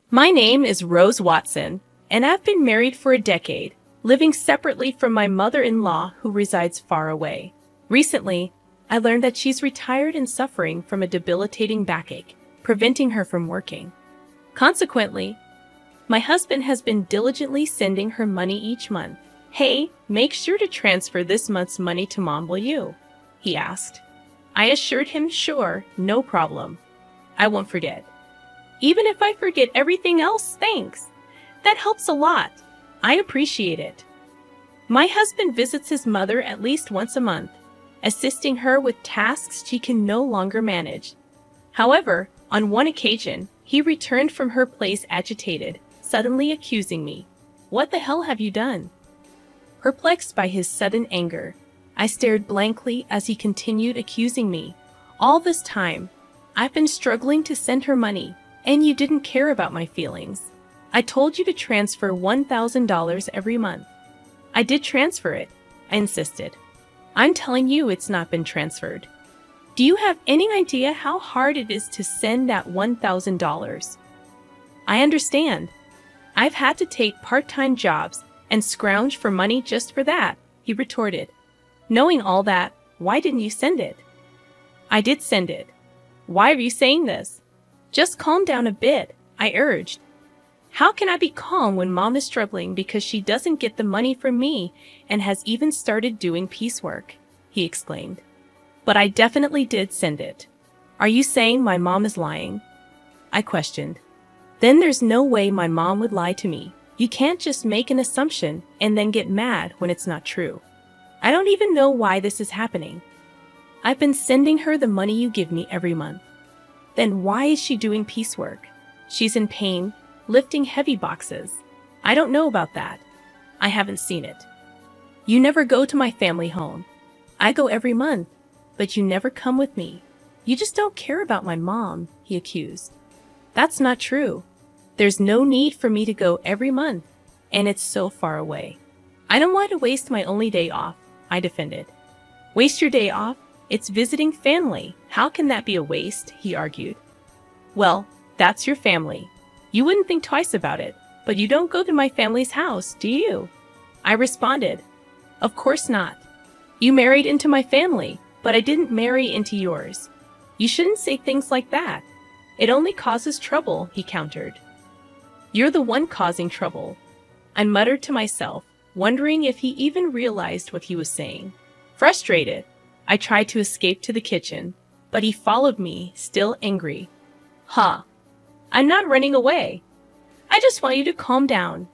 My name is Rose Watson, and I've been married for a decade, living separately from my mother-in-law who resides far away. Recently, I learned that she's retired and suffering from a debilitating backache, preventing her from working. Consequently, my husband has been diligently sending her money each month. "Hey, make sure to transfer this month's money to Mom, will you?" he asked. I assured him, "Sure, no problem. I won't forget." "Even if I forget everything else, thanks. That helps a lot. I appreciate it." My husband visits his mother at least once a month, assisting her with tasks she can no longer manage. However, on one occasion, he returned from her place agitated, suddenly accusing me. "What the hell have you done?" Perplexed by his sudden anger, I stared blankly as he continued accusing me. "All this time, I've been struggling to send her money, and you didn't care about my feelings. I told you to transfer $1,000 every month." "I did transfer it," I insisted. "I'm telling you it's not been transferred. Do you have any idea how hard it is to send that $1,000? "I understand. I've had to take part-time jobs and scrounge for money just for that," he retorted. "Knowing all that, why didn't you send it?" "I did send it. Why are you saying this?" "Just calm down a bit," I urged. "How can I be calm when Mom is struggling because she doesn't get the money from me and has even started doing piecework?" he exclaimed. "But I definitely did send it. Are you saying my mom is lying?" I questioned. "Then there's no way my mom would lie to me. You can't just make an assumption and then get mad when it's not true. I don't even know why this is happening. I've been sending her the money you give me every month. Then why is she doing piecework? She's in pain, lifting heavy boxes. I don't know about that. I haven't seen it. You never go to my family home. I go every month, but you never come with me. You just don't care about my mom," he accused. "That's not true. There's no need for me to go every month, and it's so far away. I don't want to waste my only day off," I defended. "Waste your day off? It's visiting family. How can that be a waste?" he argued. "Well, that's your family. You wouldn't think twice about it, but you don't go to my family's house, do you?" I responded. "Of course not. You married into my family, but I didn't marry into yours. You shouldn't say things like that. It only causes trouble," he countered. "You're the one causing trouble," I muttered to myself, wondering if he even realized what he was saying. Frustrated, I tried to escape to the kitchen, but he followed me, still angry. "Huh. I'm not running away. I just want you to calm down.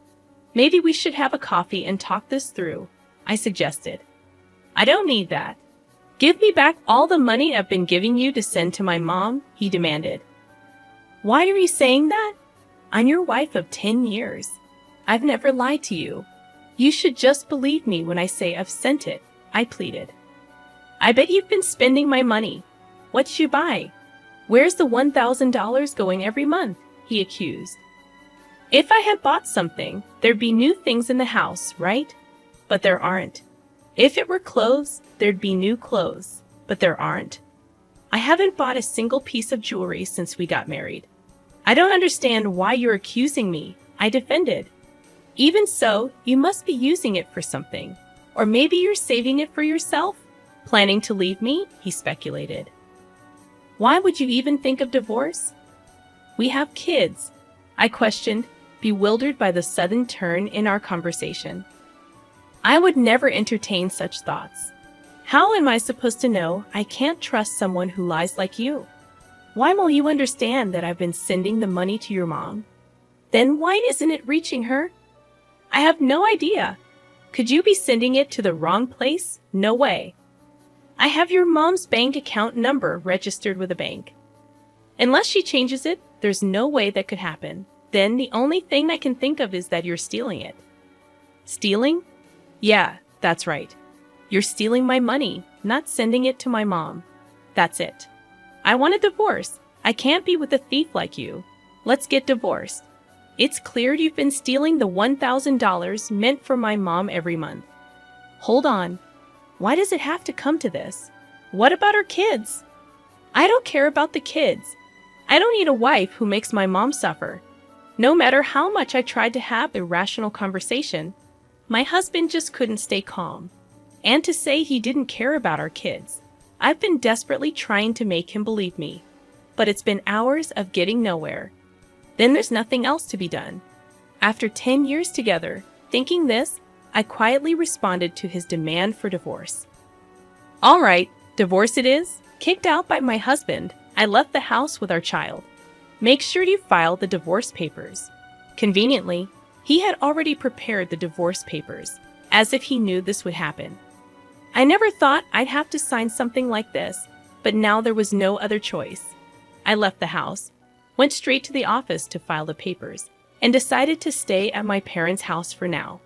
Maybe we should have a coffee and talk this through," I suggested. "I don't need that. Give me back all the money I've been giving you to send to my mom," he demanded. "Why are you saying that? I'm your wife of 10 years. I've never lied to you. You should just believe me when I say I've sent it," I pleaded. "I bet you've been spending my money. What'd you buy? Where's the $1,000 going every month?" he accused. "If I had bought something, there'd be new things in the house, right? But there aren't. If it were clothes, there'd be new clothes, but there aren't. I haven't bought a single piece of jewelry since we got married." "I don't understand why you're accusing me," I defended. "Even so, you must be using it for something. Or maybe you're saving it for yourself? Planning to leave me?" he speculated. "Why would you even think of divorce? We have kids," I questioned, bewildered by the sudden turn in our conversation. "I would never entertain such thoughts. How am I supposed to know I can't trust someone who lies like you? Why won't you understand that I've been sending the money to your mom? Then why isn't it reaching her? I have no idea. Could you be sending it to the wrong place? No way. I have your mom's bank account number registered with a bank. Unless she changes it, there's no way that could happen. Then the only thing I can think of is that you're stealing it." "Stealing? Yeah, that's right. You're stealing my money, not sending it to my mom. That's it. I want a divorce. I can't be with a thief like you. Let's get divorced. It's clear you've been stealing the $1,000 meant for my mom every month." "Hold on. Why does it have to come to this? What about our kids?" "I don't care about the kids. I don't need a wife who makes my mom suffer. No matter how much I tried to have a rational conversation, my husband just couldn't stay calm. And to say he didn't care about our kids, I've been desperately trying to make him believe me. But it's been hours of getting nowhere. Then there's nothing else to be done. After 10 years together, thinking this, I quietly responded to his demand for divorce. All right, divorce it is. Kicked out by my husband, I left the house with our child. Make sure you file the divorce papers. Conveniently, he had already prepared the divorce papers, as if he knew this would happen. I never thought I'd have to sign something like this, but now there was no other choice. I left the house, went straight to the office to file the papers, and decided to stay at my parents' house for now.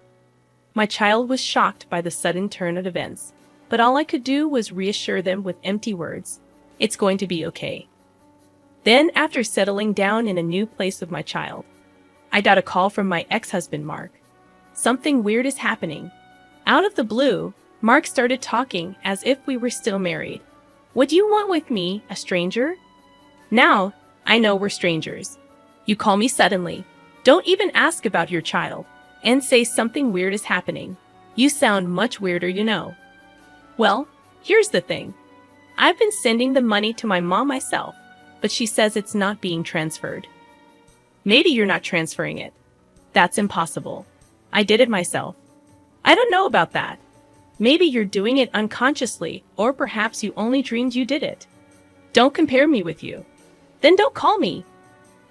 My child was shocked by the sudden turn of events, but all I could do was reassure them with empty words. It's going to be okay. Then, after settling down in a new place with my child, I got a call from my ex-husband, Mark. Something weird is happening. Out of the blue, Mark started talking as if we were still married. What do you want with me, a stranger? Now, I know we're strangers. You call me suddenly. Don't even ask about your child, and say something weird is happening. You sound much weirder, you know. Well, here's the thing. I've been sending the money to my mom myself, but she says it's not being transferred. Maybe you're not transferring it. That's impossible. I did it myself. I don't know about that. Maybe you're doing it unconsciously, or perhaps you only dreamed you did it. Don't compare me with you. Then don't call me.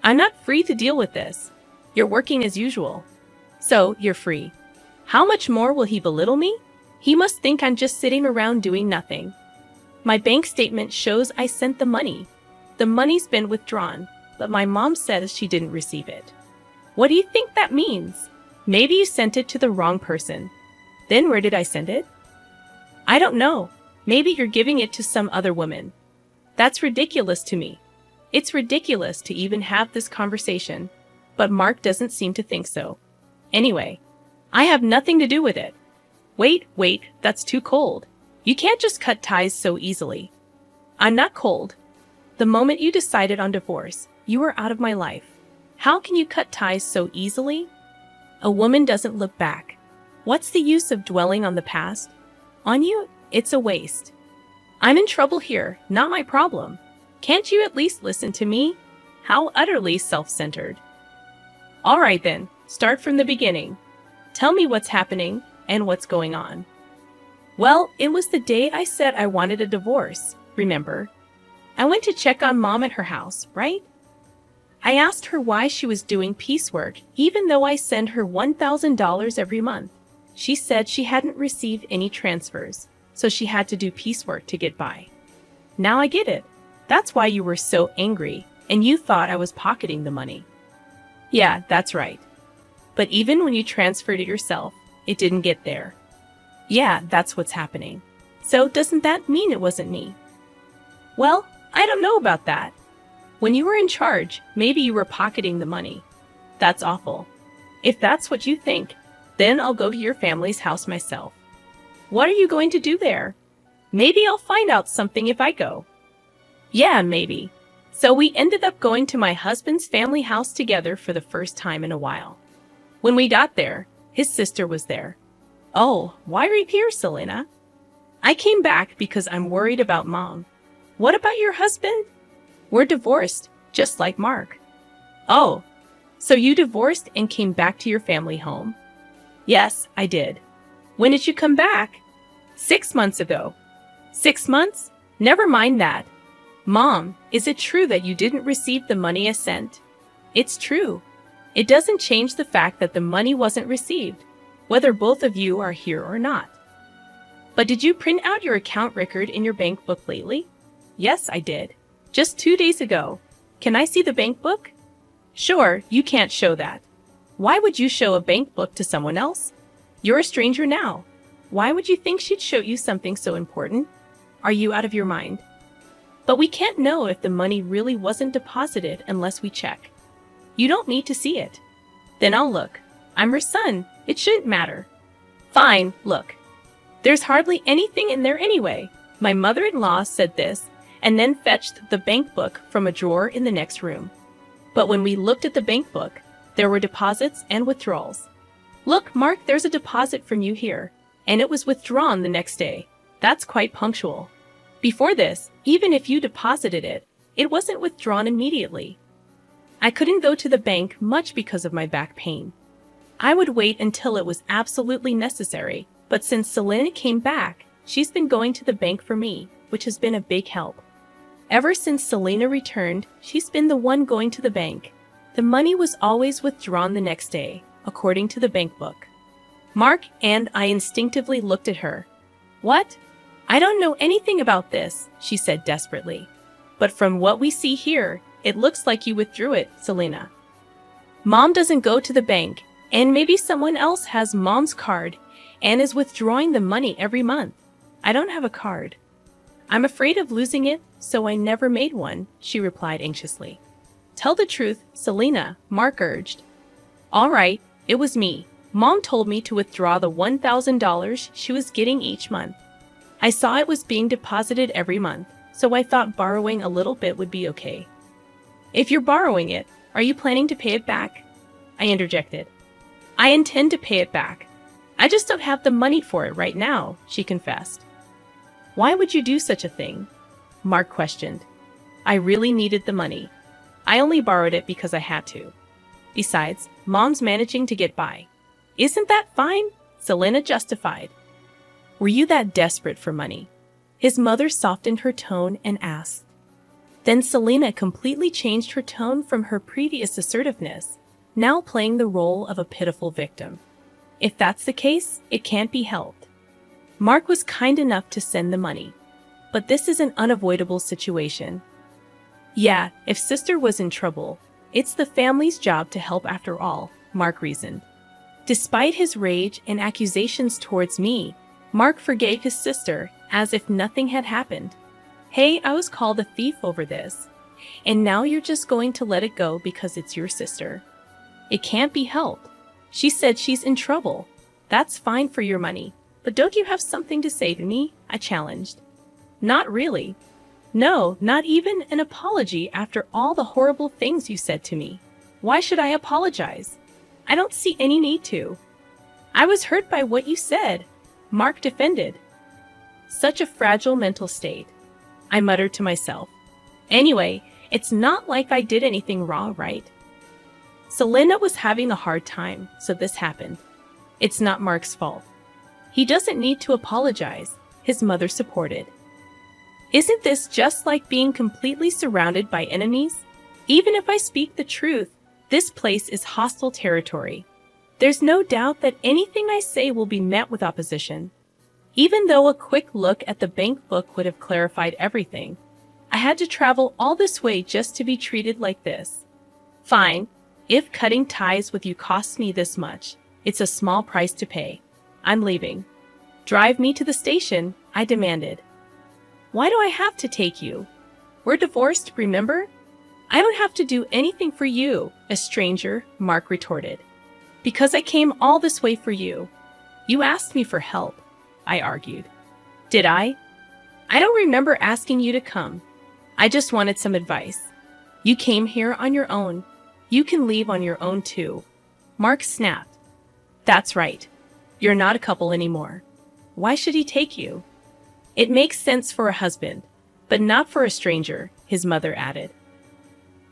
I'm not free to deal with this. You're working as usual. So, you're free. How much more will he belittle me? He must think I'm just sitting around doing nothing. My bank statement shows I sent the money. The money's been withdrawn, but my mom says she didn't receive it. What do you think that means? Maybe you sent it to the wrong person. Then where did I send it? I don't know. Maybe you're giving it to some other woman. That's ridiculous to me. It's ridiculous to even have this conversation, but Mark doesn't seem to think so. Anyway, I have nothing to do with it. Wait, that's too cold. You can't just cut ties so easily. I'm not cold. The moment you decided on divorce, you were out of my life. How can you cut ties so easily? A woman doesn't look back. What's the use of dwelling on the past? On you, it's a waste. I'm in trouble here, not my problem. Can't you at least listen to me? How utterly self-centered. All right then, start from the beginning. Tell me what's happening and what's going on. Well, it was the day I said I wanted a divorce, remember? I went to check on Mom at her house, right? I asked her why she was doing piecework, even though I send her $1,000 every month. She said she hadn't received any transfers, so she had to do piecework to get by. Now I get it. That's why you were so angry, and you thought I was pocketing the money. Yeah, that's right. But even when you transferred it yourself, it didn't get there. Yeah, that's what's happening. So doesn't that mean it wasn't me? Well, I don't know about that. When you were in charge, maybe you were pocketing the money. That's awful. If that's what you think, then I'll go to your family's house myself. What are you going to do there? Maybe I'll find out something if I go. Yeah, maybe. So we ended up going to my husband's family house together for the first time in a while. When we got there, his sister was there. Oh, why are you here, Selena? I came back because I'm worried about Mom. What about your husband? We're divorced, just like Mark. Oh, so you divorced and came back to your family home? Yes, I did. When did you come back? 6 months ago. 6 months? Never mind that. Mom, is it true that you didn't receive the money I sent? It's true. It doesn't change the fact that the money wasn't received, whether both of you are here or not. But did you print out your account record in your bank book lately? Yes, I did. Just 2 days ago. Can I see the bank book? Sure, you can't show that. Why would you show a bank book to someone else? You're a stranger now. Why would you think she'd show you something so important? Are you out of your mind? But we can't know if the money really wasn't deposited unless we check. You don't need to see it. Then I'll look. I'm her son. It shouldn't matter. Fine, look. There's hardly anything in there anyway. My mother-in-law said this, and then fetched the bank book from a drawer in the next room. But when we looked at the bank book, There were deposits and withdrawals. Look, Mark, there's a deposit from you here, and it was withdrawn the next day. That's quite punctual. Before this, even if you deposited it, it wasn't withdrawn immediately. I couldn't go to the bank much because of my back pain. I would wait until it was absolutely necessary, but since Selena came back, she's been going to the bank for me, which has been a big help. Ever since Selena returned, she's been the one going to the bank. The money was always withdrawn the next day, according to the bank book. Mark and I instinctively looked at her. What? I don't know anything about this, she said desperately. But from what we see here, it looks like you withdrew it, Selena. Mom doesn't go to the bank, and maybe someone else has Mom's card and is withdrawing the money every month. I don't have a card. I'm afraid of losing it, so I never made one, she replied anxiously. Tell the truth, Selena, Mark urged. All right, it was me. Mom told me to withdraw the $1,000 she was getting each month. I saw it was being deposited every month, so I thought borrowing a little bit would be okay. If you're borrowing it, are you planning to pay it back? I interjected. I intend to pay it back. I just don't have the money for it right now, she confessed. Why would you do such a thing? Mark questioned. I really needed the money. I only borrowed it because I had to. Besides, Mom's managing to get by. Isn't that fine? Selena justified. Were you that desperate for money? His mother softened her tone and asked. Then Selena completely changed her tone from her previous assertiveness, now playing the role of a pitiful victim. If that's the case, it can't be helped. Mark was kind enough to send the money, but this is an unavoidable situation. Yeah, if sister was in trouble, it's the family's job to help after all, Mark reasoned. Despite his rage and accusations towards me, Mark forgave his sister as if nothing had happened. Hey, I was called a thief over this, and now you're just going to let it go because it's your sister. It can't be helped. She said she's in trouble. That's fine for your money, but don't you have something to say to me? I challenged. Not really. No, not even an apology after all the horrible things you said to me. Why should I apologize? I don't see any need to. I was hurt by what you said, Mark defended. Such a fragile mental state, I muttered to myself. Anyway, it's not like I did anything wrong, right? Selena was having a hard time, so this happened. It's not Mark's fault. He doesn't need to apologize, his mother supported. Isn't this just like being completely surrounded by enemies? Even if I speak the truth, this place is hostile territory. There's no doubt that anything I say will be met with opposition. Even though a quick look at the bank book would have clarified everything, I had to travel all this way just to be treated like this. Fine, if cutting ties with you costs me this much, it's a small price to pay. I'm leaving. Drive me to the station, I demanded. Why do I have to take you? We're divorced, remember? I don't have to do anything for you, a stranger, Mark retorted. Because I came all this way for you. You asked me for help, I argued. Did I? I don't remember asking you to come. I just wanted some advice. You came here on your own. You can leave on your own too. Mark snapped. That's right. You're not a couple anymore. Why should he take you? It makes sense for a husband, but not for a stranger, his mother added.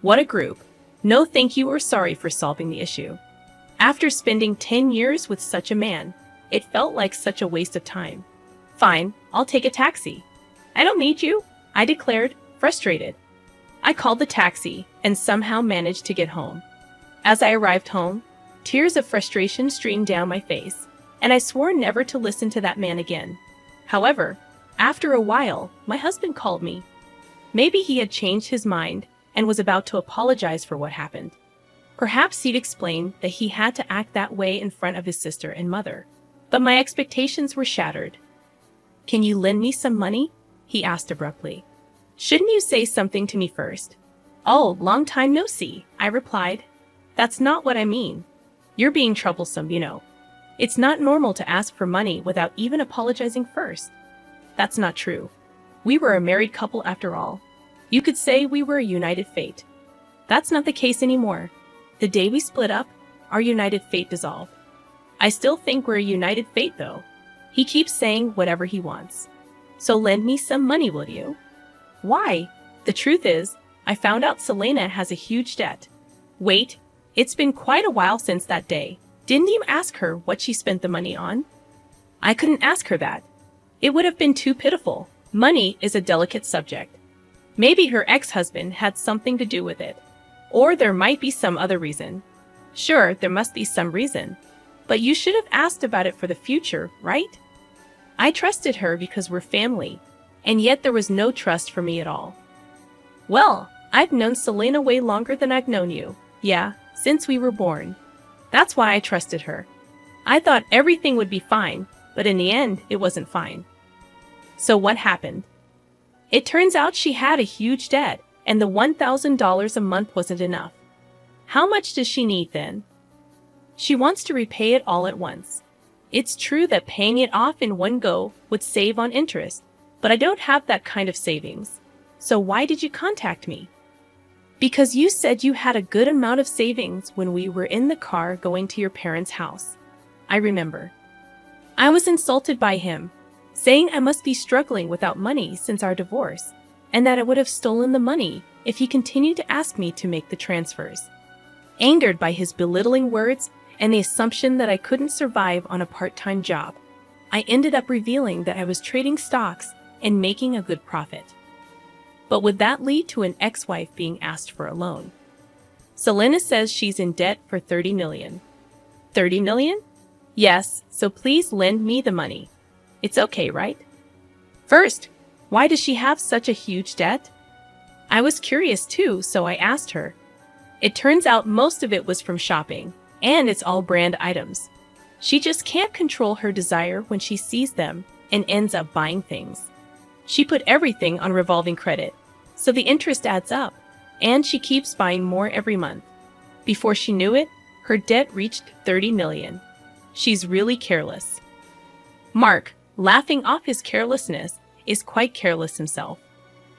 What a group. No thank you or sorry for solving the issue. After spending 10 years with such a man, it felt like such a waste of time. Fine, I'll take a taxi. I don't need you, I declared, frustrated. I called the taxi and somehow managed to get home. As I arrived home, tears of frustration streamed down my face, and I swore never to listen to that man again. However, after a while, my husband called me. Maybe he had changed his mind and was about to apologize for what happened. Perhaps he'd explain that he had to act that way in front of his sister and mother. But my expectations were shattered. Can you lend me some money? He asked abruptly. Shouldn't you say something to me first? Oh, long time no see, I replied. That's not what I mean. You're being troublesome, you know. It's not normal to ask for money without even apologizing first. That's not true. We were a married couple after all. You could say we were a united fate. That's not the case anymore. The day we split up, our united fate dissolved. I still think we're a united fate, though. He keeps saying whatever he wants. So lend me some money, will you? Why? The truth is, I found out Selena has a huge debt. Wait, it's been quite a while since that day. Didn't you ask her what she spent the money on? I couldn't ask her that. It would have been too pitiful. Money is a delicate subject. Maybe her ex-husband had something to do with it. Or there might be some other reason. Sure, there must be some reason. But you should have asked about it for the future, right? I trusted her because we're family, and yet there was no trust for me at all. Well, I've known Selena way longer than I've known you. Yeah, since we were born. That's why I trusted her. I thought everything would be fine, but in the end, it wasn't fine. So what happened? It turns out she had a huge debt, and the $1,000 a month wasn't enough. How much does she need then? She wants to repay it all at once. It's true that paying it off in one go would save on interest, but I don't have that kind of savings. So why did you contact me? Because you said you had a good amount of savings when we were in the car going to your parents' house. I remember. I was insulted by him, saying I must be struggling without money since our divorce, and that I would have stolen the money if he continued to ask me to make the transfers. Angered by his belittling words and the assumption that I couldn't survive on a part-time job, I ended up revealing that I was trading stocks and making a good profit. But would that lead to an ex-wife being asked for a loan? Selena says she's in debt for $30 million. $30 million? Yes, so please lend me the money. It's okay, right? First, why does she have such a huge debt? I was curious too, so I asked her. It turns out most of it was from shopping, and it's all brand items. She just can't control her desire when she sees them and ends up buying things. She put everything on revolving credit, so the interest adds up, and she keeps buying more every month. Before she knew it, her debt reached $30 million. She's really careless. Mark, laughing off his carelessness, is quite careless himself.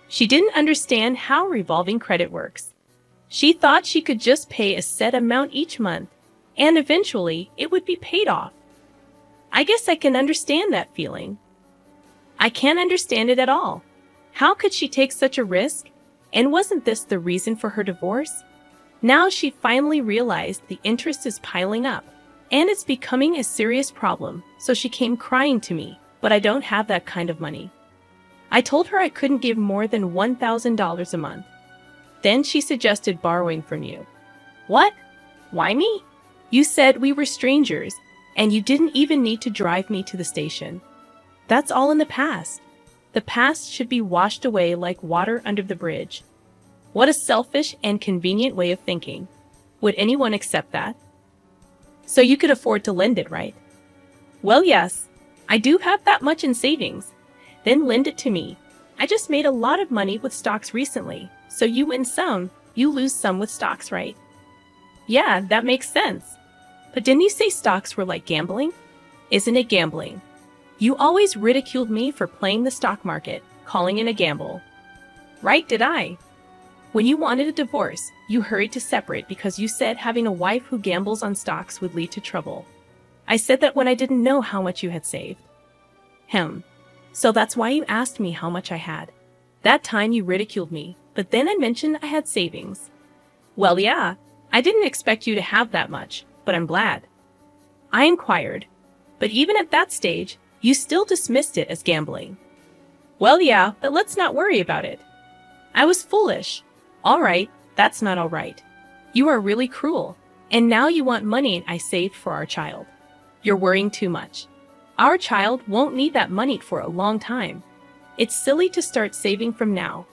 She didn't understand how revolving credit works. She thought she could just pay a set amount each month, and eventually it would be paid off. I guess I can understand that feeling. I can't understand it at all. How could she take such a risk? And wasn't this the reason for her divorce? Now she finally realized the interest is piling up, and it's becoming a serious problem, so she came crying to me, but I don't have that kind of money. I told her I couldn't give more than $1,000 a month. Then she suggested borrowing from you. What? Why me? You said we were strangers, and you didn't even need to drive me to the station. That's all in the past. The past should be washed away like water under the bridge. What a selfish and convenient way of thinking. Would anyone accept that? So you could afford to lend it, right? Well, yes. I do have that much in savings. Then lend it to me. I just made a lot of money with stocks recently, so you win some, you lose some with stocks, right? Yeah, that makes sense. But didn't you say stocks were like gambling? Isn't it gambling? You always ridiculed me for playing the stock market, calling it a gamble. Right, did I? When you wanted a divorce, you hurried to separate because you said having a wife who gambles on stocks would lead to trouble. I said that when I didn't know how much you had saved. So that's why you asked me how much I had. That time you ridiculed me, but then I mentioned I had savings. Well, yeah, I didn't expect you to have that much, but I'm glad. I inquired, but even at that stage, you still dismissed it as gambling. Well, yeah, but let's not worry about it. I was foolish. All right, that's not all right. You are really cruel, and now you want money I saved for our child. You're worrying too much. Our child won't need that money for a long time. It's silly to start saving from now.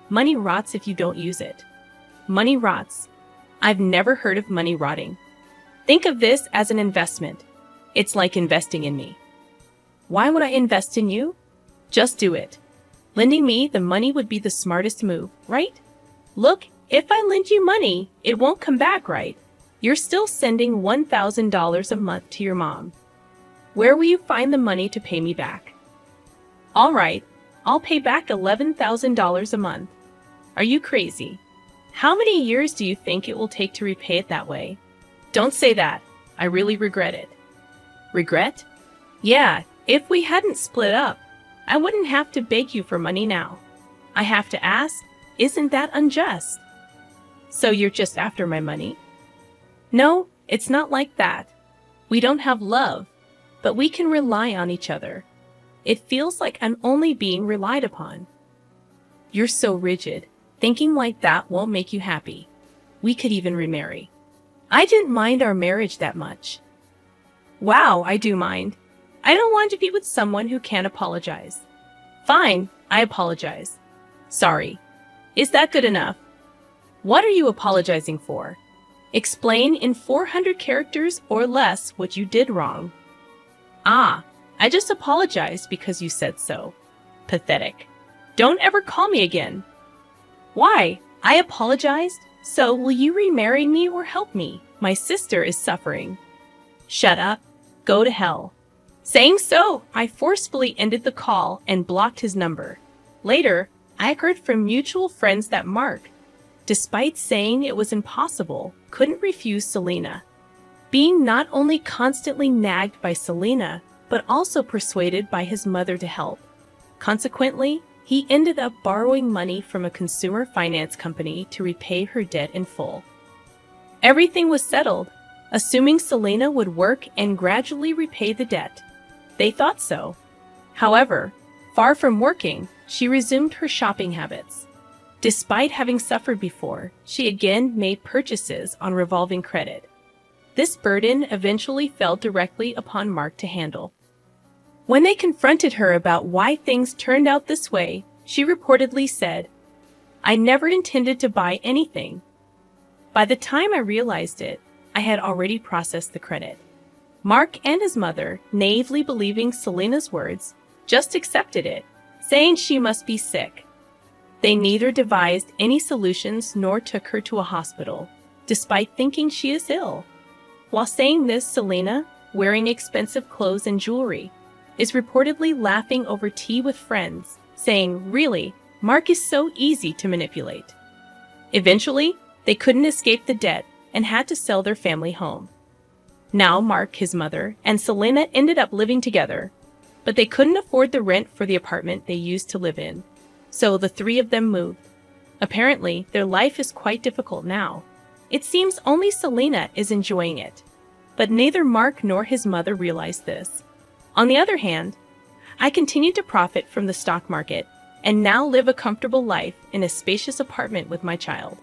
Money rots if you don't use it. Money rots. I've never heard of money rotting. Think of this as an investment. It's like investing in me. Why would I invest in you? Just do it. Lending me the money would be the smartest move, right? Look, if I lend you money, it won't come back, right? You're still sending $1,000 a month to your mom. Where will you find the money to pay me back? All right, I'll pay back $11,000 a month. Are you crazy? How many years do you think it will take to repay it that way? Don't say that. I really regret it. Regret? Yeah, if we hadn't split up, I wouldn't have to beg you for money now. I have to ask, isn't that unjust? So you're just after my money? No, it's not like that. We don't have love, but we can rely on each other. It feels like I'm only being relied upon. You're so rigid. Thinking like that won't make you happy. We could even remarry. I didn't mind our marriage that much. Wow, I do mind. I don't want to be with someone who can't apologize. Fine, I apologize. Sorry. Is that good enough? What are you apologizing for? Explain in 400 characters or less what you did wrong. Ah, I just apologized because you said so. Pathetic. Don't ever call me again. Why? I apologized? So will you remarry me or help me? My sister is suffering. Shut up. Go to hell. Saying so, I forcefully ended the call and blocked his number. Later, I heard from mutual friends that Mark, despite saying it was impossible, couldn't refuse Selena. Being not only constantly nagged by Selena, but also persuaded by his mother to help. Consequently, he ended up borrowing money from a consumer finance company to repay her debt in full. Everything was settled, assuming Selena would work and gradually repay the debt. They thought so. However, far from working, she resumed her shopping habits. Despite having suffered before, she again made purchases on revolving credit. This burden eventually fell directly upon Mark to handle. When they confronted her about why things turned out this way, she reportedly said, "I never intended to buy anything. By the time I realized it, I had already processed the credit." Mark and his mother, naively believing Selena's words, just accepted it, saying she must be sick. They neither devised any solutions nor took her to a hospital, despite thinking she is ill. While saying this, Selena, wearing expensive clothes and jewelry, is reportedly laughing over tea with friends, saying, "Really, Mark is so easy to manipulate." Eventually, they couldn't escape the debt and had to sell their family home. Now Mark, his mother, and Selena ended up living together, but they couldn't afford the rent for the apartment they used to live in. So the three of them moved. Apparently, their life is quite difficult now. It seems only Selena is enjoying it. But neither Mark nor his mother realized this. On the other hand, I continued to profit from the stock market and now live a comfortable life in a spacious apartment with my child.